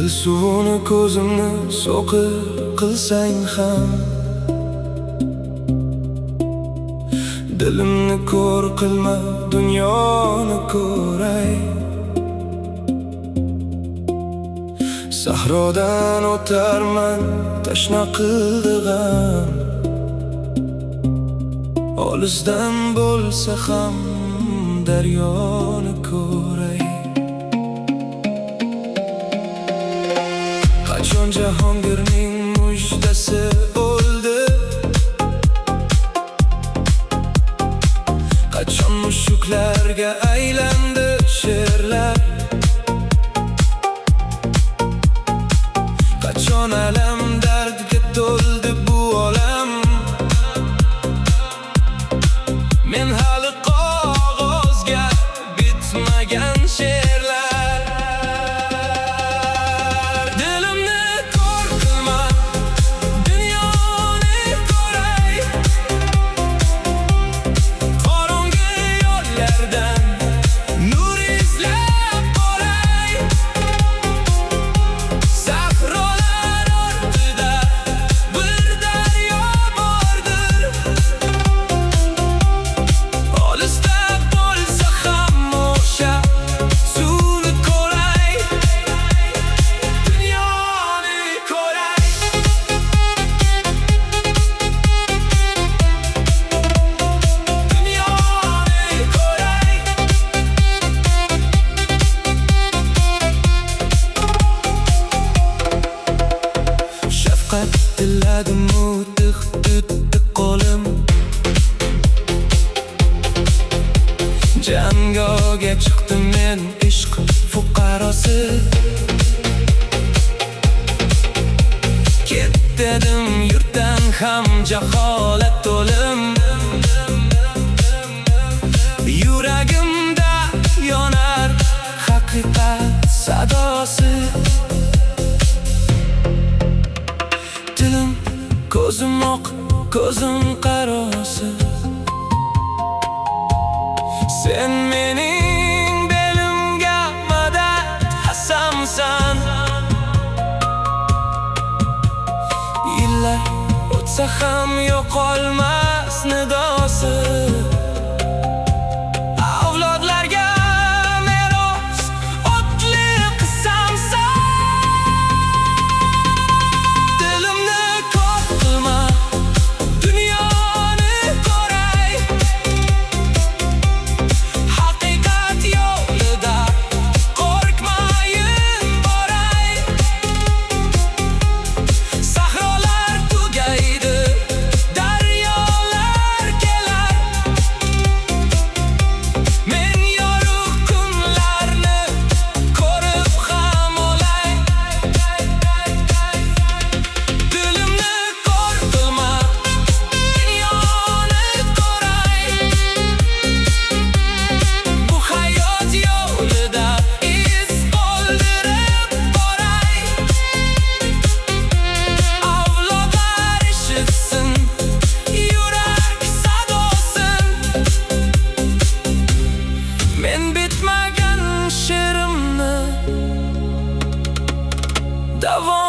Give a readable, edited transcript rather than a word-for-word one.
Dil suvini ko'zimni so'qir qilsang ham, dilimni ko'r qilma, dunyoni ko'ray. Sahrodan o'tarman, tashna qildi g'am, olisdan bo'lsa ham daryoni ko'ray. Qachon Jahongirning mujdasi o'ldi, qachon mushuklarga aylandi she'rlar, qachon alam dardga to'ldi bu olam. Men hali qog'ozga bitmagan she'rlar. Dilimni ko'r qilma, dunyoni ko'ray. Qorong'i yo'llardan nur izlab boray. Sahrolar ortida bir daryo bordir, olisda bo'lsa ham o'sha suvni ko'ray. Dunyoni ko'ray. Dunyoni ko'ray. Shafqat tiladimu tig' tutdi qo'lim, jangoga chiqdim men ishq fuqarosi. Ket dedim yurtdan ham jaholat to'lim, yuragimda yonar haqiqat sadosi. Dilim ko'zim oq, ko'zim qarosi. Sen mening belimga madad hasamsan. Yillar o'tsa ham yo'qolmas nidosi. Avlodlarga meros o'tli qasamsan. Dilimni ko'r qilma, dunyoni ko'ray. Haqiqat yo'lida qo'rqmayin boray. Sahrolar tugaydi, daryolar kelar. Men yorug' kunlarni ko'rib ham olay. Dilimni ko'r qilma, dunyoni ko'ray. Bu hayot yo'lida iz qoldirib boray. Avlodlar eshitsin yurak sadosin. Men bitmagan she'rimni davom